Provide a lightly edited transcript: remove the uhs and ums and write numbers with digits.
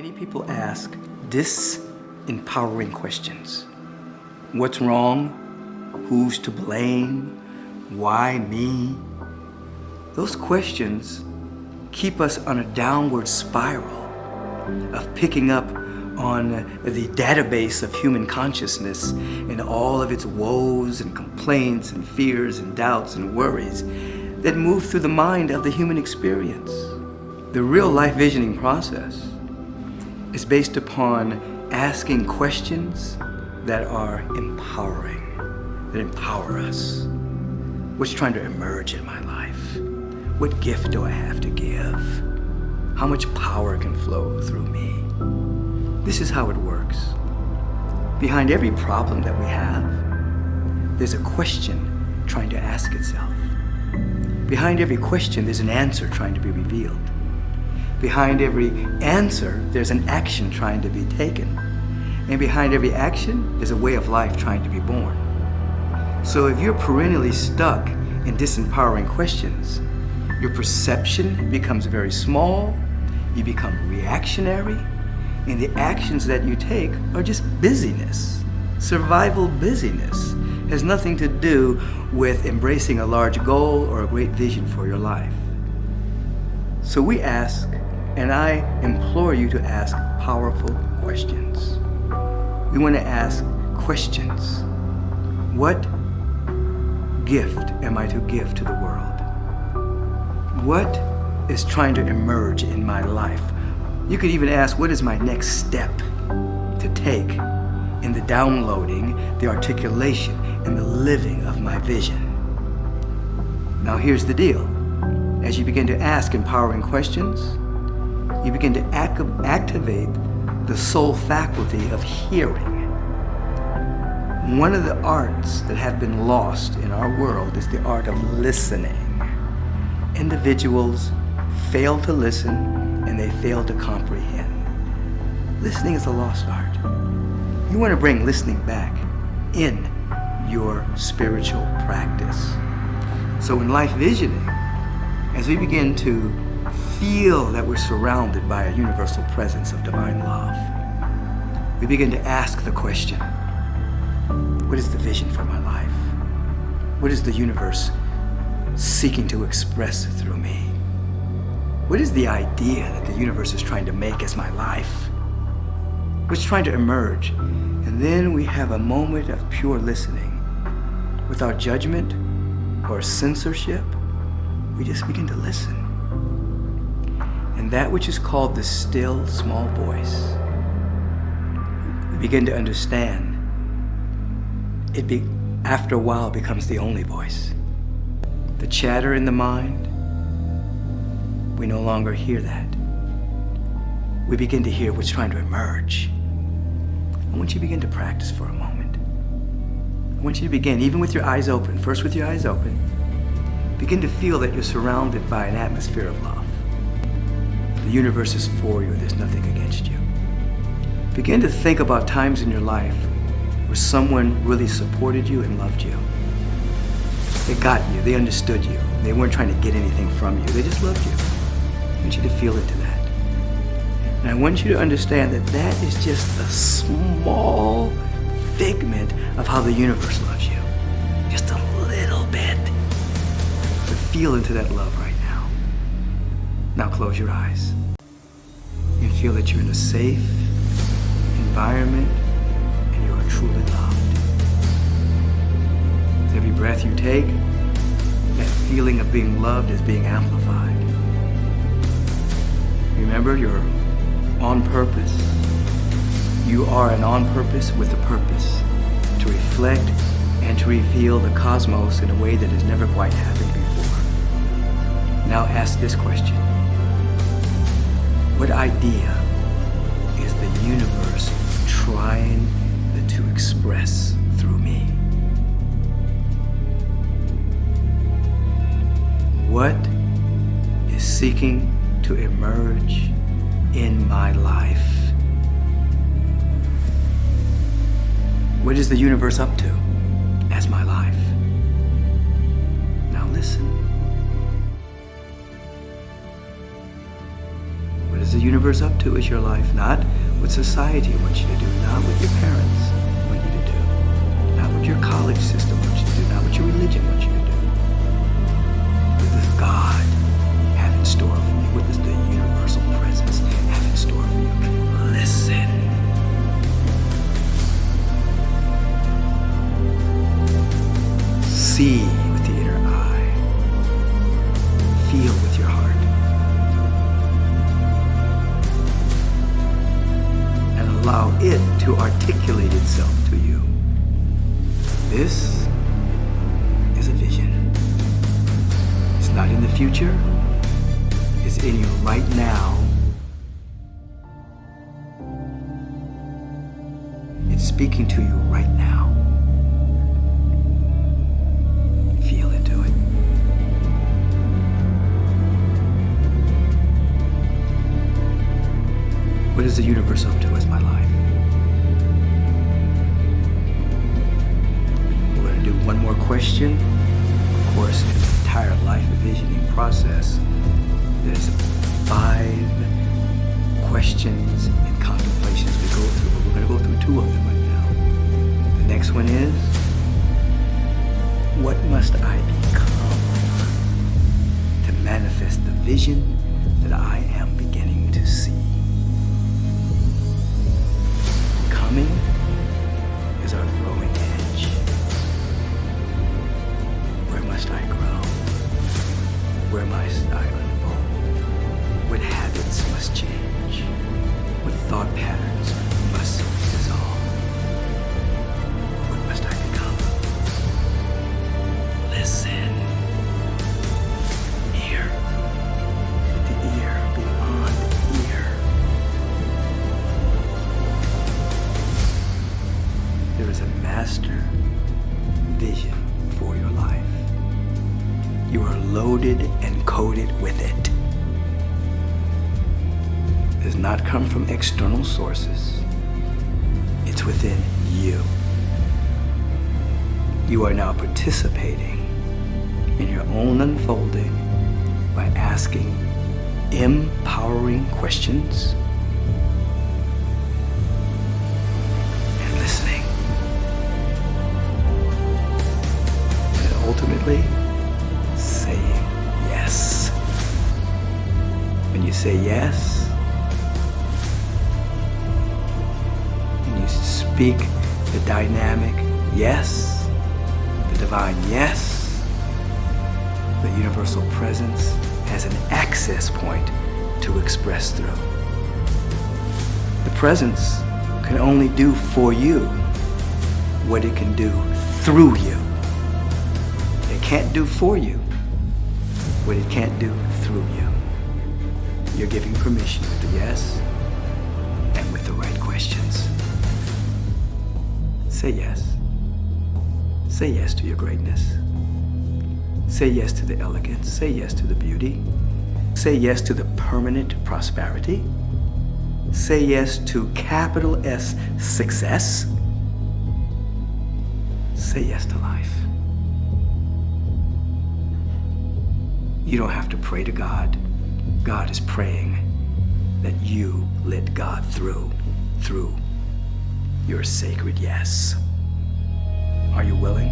Many people ask disempowering questions. What's wrong? Who's to blame? Why me? Those questions keep us on a downward spiral of picking up on the database of human consciousness and all of its woes and complaints and fears and doubts and worries that move through the mind of the human experience. The real life visioning process is based upon asking questions that are empowering, that empower us. What's trying to emerge in my life? What gift do I have to give? How much power can flow through me? This is how it works. Behind every problem that we have, there's a question trying to ask itself. Behind every question, there's an answer trying to be revealed. Behind every answer, there's an action trying to be taken. And behind every action, there's a way of life trying to be born. So if you're perennially stuck in disempowering questions, your perception becomes very small, you become reactionary, and the actions that you take are just busyness. Survival busyness has nothing to do with embracing a large goal or a great vision for your life. So we ask, and I implore you to ask powerful questions. We want to ask questions. What gift am I to give to the world? What is trying to emerge in my life? You could even ask, what is my next step to take in the downloading, the articulation, and the living of my vision? Now here's the deal. As you begin to ask empowering questions, you begin to activate the soul faculty of hearing. One of the arts that have been lost in our world is the art of listening. Individuals fail to listen and they fail to comprehend. Listening is a lost art. You want to bring listening back in your spiritual practice. So in life visioning, as we begin to feel that we're surrounded by a universal presence of divine love, we begin to ask the question, what is the vision for my life? What is the universe seeking to express through me? What is the idea that the universe is trying to make as my life? What's trying to emerge? And then we have a moment of pure listening. Without judgment or censorship, we just begin to listen. And that which is called the still small voice, we begin to understand. After a while, becomes the only voice. The chatter in the mind, we no longer hear that. We begin to hear what's trying to emerge. I want you to begin to practice for a moment. I want you to begin, even with your eyes open, first with your eyes open, begin to feel that you're surrounded by an atmosphere of love. The universe is for you, there's nothing against you. Begin to think about times in your life where someone really supported you and loved you. They got you, they understood you. They weren't trying to get anything from you, they just loved you. I want you to feel into that. And I want you to understand that that is just a small figment of how the universe loves you. Just a little bit. But feel into that love right now. Now close your eyes. And feel that you're in a safe environment and you are truly loved. With every breath you take, that feeling of being loved is being amplified. Remember, you're on purpose. You are an on purpose with a purpose to reflect and to reveal the cosmos in a way that has never quite happened before. Now ask this question. What idea is the universe trying to express through me? What is seeking to emerge in my life? What is the universe up to as my life? Now listen. What is the universe up to is your life, not what society wants you to do, not what your parents want you to do, not what your college system wants you to do, not what your religion wants you to do. What does God have in store for you? What does the universal presence have in store for you? Listen. See with the inner eye. Feel with your heart. And allow it to articulate itself to you. This is a vision. It's not in the future. It's in you right now. It's speaking to you right now. Feel into it. What is the universe up to as my life? We're going to do one more question. Of course, in the entire life envisioning process, there's 5 questions and contemplations we go through. But we're going to go through 2 of them right now. The next one is, what must I become to manifest the vision that I am beginning to see? Becoming is our growing edge. Where must I grow? Where must I unfold? What habits must change? What thought patterns must dissolve? What must I become? Listen. Ear. With the ear beyond ear. There is a master vision for your life. You are loaded and coated with it. It does not come from external sources. It's within you. You are now participating in your own unfolding by asking empowering questions and listening. And ultimately, saying yes. When you say yes, and you speak the dynamic yes, the divine yes, the universal presence has an access point to express through. The presence can only do for you what it can do through you. It can't do for you what it can't do through you. You're giving permission with the yes and with the right questions. Say yes. Say yes to your greatness. Say yes to the elegance. Say yes to the beauty. Say yes to the permanent prosperity. Say yes to capital S success. Say yes to life. You don't have to pray to God. God is praying that you let God through your sacred yes. Are you willing?